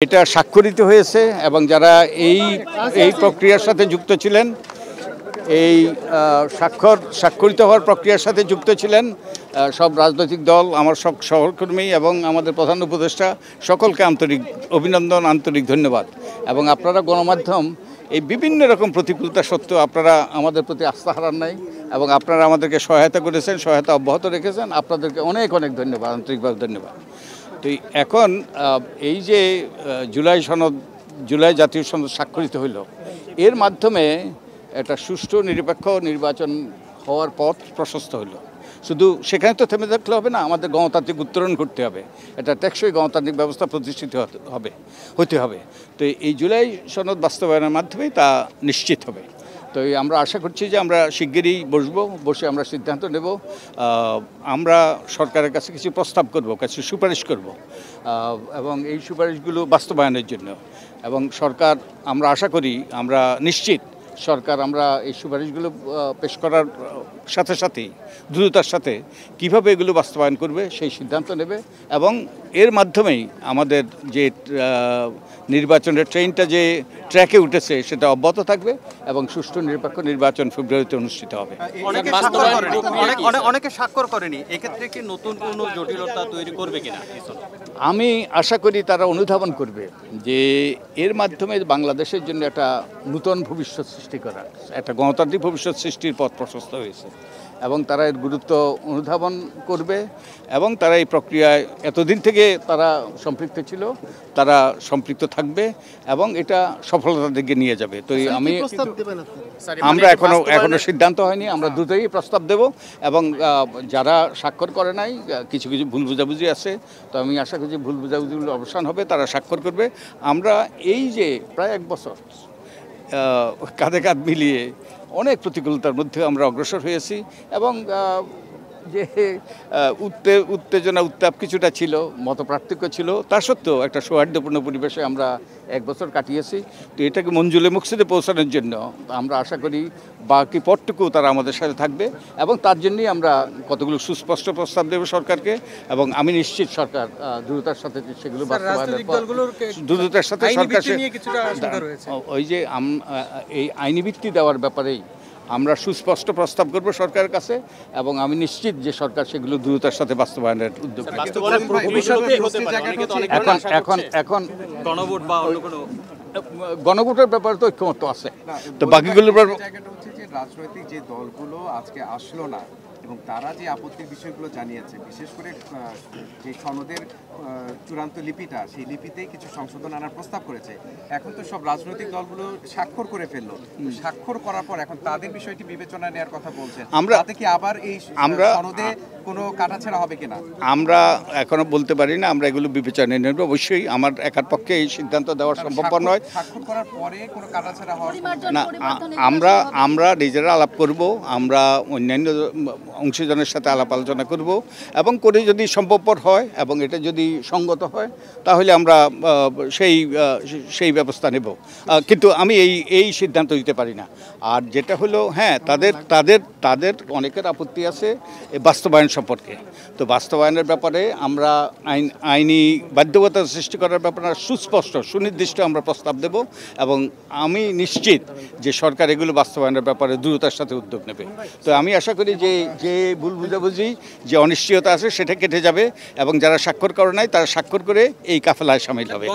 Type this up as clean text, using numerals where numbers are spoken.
এটা স্বাক্ষরিত হয়েছে এবং যারা এই এই প্রক্রিয়ার সাথে যুক্ত ছিলেন, এই স্বাক্ষরিত হওয়ার প্রক্রিয়ার সাথে যুক্ত ছিলেন সব রাজনৈতিক দল, আমার সব সহকর্মী এবং আমাদের প্রধান উপদেষ্টা, সকলকে আন্তরিক অভিনন্দন, আন্তরিক ধন্যবাদ। এবং আপনারা গণমাধ্যম এই বিভিন্ন রকম প্রতিকূলতা সত্ত্বেও আপনারা আমাদের প্রতি আস্থা হারান নাই এবং আপনারা আমাদেরকে সহায়তা করেছেন, সহায়তা অব্যাহত রেখেছেন। আপনাদেরকে অনেক অনেক ধন্যবাদ, আন্তরিকভাবে ধন্যবাদ। তো এখন এই যে জুলাই জাতীয় সনদ স্বাক্ষরিত হইল, এর মাধ্যমে একটা সুষ্ঠু নিরপেক্ষ নির্বাচন হওয়ার পথ প্রশস্ত হইল। শুধু সেখানে তো থেমে থাকলে হবে না, আমাদের গণতান্ত্রিক উত্তরণ করতে হবে, এটা টেকসই গণতান্ত্রিক ব্যবস্থা প্রতিষ্ঠিত হতে হবে। তো এই জুলাই সনদ বাস্তবায়নের মাধ্যমেই তা নিশ্চিত হবে। তো আমরা আশা করছি যে আমরা শিগগিরই বসে আমরা সিদ্ধান্ত নেব। আমরা সরকারের কাছে কিছু প্রস্তাব করব, কিছু সুপারিশ করব এবং এই সুপারিশগুলো বাস্তবায়নের জন্য। এবং সরকার, আমরা আশা করি, আমরা নিশ্চিত সরকার আমরা এই সুপারিশগুলো পেশ করার সাথে সাথেই দ্রুততার সাথে কীভাবে এগুলো বাস্তবায়ন করবে সেই সিদ্ধান্ত নেবে। এবং এর মাধ্যমেই আমাদের যে নির্বাচনের ট্রেনটা যে ট্র্যাকে উঠেছে সেটা অব্যাহত থাকবে এবং সুষ্ঠু নিরপেক্ষ নির্বাচন ফেব্রুয়ারিতে অনুষ্ঠিত হবে। অনেকে স্বাক্ষর করেনি, এক্ষেত্রে কি নতুন কোনো জটিলতা তৈরি করবে কিনা? আমি আশা করি তারা অনুধাবন করবে যে এর মাধ্যমে বাংলাদেশের জন্য একটা নূতন ভবিষ্যৎ সৃষ্টি করা, একটা গণতান্ত্রিক ভবিষ্যৎ সৃষ্টির পথ প্রশস্ত হয়েছে এবং তারা এর গুরুত্ব অনুধাবন করবে এবং তারা এই প্রক্রিয়ায় এতদিন থেকে তারা সম্পৃক্ত ছিল, তারা সম্পৃক্ত থাকবে এবং এটা সফলতার দিকে নিয়ে যাবে। তো আমরা এখনো সিদ্ধান্ত হয়নি, আমরা দ্রুতই প্রস্তাব দেব এবং যারা স্বাক্ষর করে নাই, কিছু কিছু ভুল বুঝাবুঝি আছে, তো আমি আশা করছি ভুল বুঝাবুঝিগুলো অবসান হবে, তারা স্বাক্ষর করবে। আমরা এই যে প্রায় 1 বছর কাঁধে কাঁধ মিলিয়ে অনেক প্রতিকূলতার মধ্যে আমরা অগ্রসর হয়েছি এবং যে উত্তেজনা উত্তাপ কিছুটা ছিল, মতপার্থক্য ছিল, তা সত্ত্বেও একটা সৌহার্দ্যপূর্ণ পরিবেশে আমরা 1 বছর কাটিয়েছি। তো এটাকে মঞ্জুলে মুকসিদে পৌঁছানোর জন্য আমরা আশা করি বাকি পথটুকু তারা আমাদের সাথে থাকবে এবং তার জন্যই আমরা কতগুলো সুস্পষ্ট প্রস্তাব দেব সরকারকে এবং আমি নিশ্চিত সরকার দ্রুততার সাথে সেগুলো দ্রুততার সাথে সরকার ওই যে এই আইনি ভিত্তি দেওয়ার ব্যাপারেই আমরা সুস্পষ্ট প্রস্তাব করব সরকারের কাছে এবং আমি নিশ্চিত যে সরকার সেগুলো দ্রুততার সাথে বাস্তবায়নের উদ্যোগ এখন গণভোটের ব্যাপারে তো ঐক্যমত্য আছে। তো বাকিগুলোর রাজনৈতিক যে দলগুলো আজকে আসলো না এবং তারা যে আপত্তির বিষয়গুলো জানিয়েছে, বিশেষ করে যে সনদের চূড়ান্ত লিপিটা, সেই লিপিতেই কিছু সংশোধন আনার প্রস্তাব করেছে। এখন তো সব রাজনৈতিক দলগুলো স্বাক্ষর করে ফেললো, স্বাক্ষর করার পর এখন তাদের বিষয়টি বিবেচনা নেওয়ার কথা বলছেন। তাতে কি আবার এই সনদে কোনো কাটাছেঁড়া হবে কিনা আমরা এখনো বলতে পারি না, আমরা এগুলো বিবেচনায় নেব। অবশ্যই আমার একার পক্ষে এই সিদ্ধান্ত দেওয়া সম্ভবপর নয়। স্বাক্ষর করার পরে কোনো কাটাছেঁড়া হওয়ার না, আমরা নিজেরা আলাপ করব, আমরা অন্যান্য অংশীজনের সাথে আলাপ আলোচনা করব এবং করে যদি সম্ভবপর হয় এবং এটা যদি সঙ্গত হয় তাহলে আমরা সেই ব্যবস্থা নেব। কিন্তু আমি এই সিদ্ধান্ত দিতে পারি না। আর যেটা হলো, হ্যাঁ, তাদের অনেকের আপত্তি আছে বাস্তবায়ন সম্পর্কে। তো বাস্তবায়নের ব্যাপারে আমরা আইনি বাধ্যবাধকতা সৃষ্টি করার ব্যাপারে সুস্পষ্ট সুনির্দিষ্ট আমরা প্রস্তাব দেব এবং আমি নিশ্চিত যে সরকার এগুলো বাস্তবায়নের ব্যাপারে দ্রুততার সাথে উদ্যোগ নেবে। তো আমি আশা করি যে ভুল বুঝাবুঝি, যে অনিশ্চয়তা আছে সেটা কেটে যাবে এবং যারা স্বাক্ষর করে নাই তারা স্বাক্ষর করে এই কাফেলায় সামিল হবে।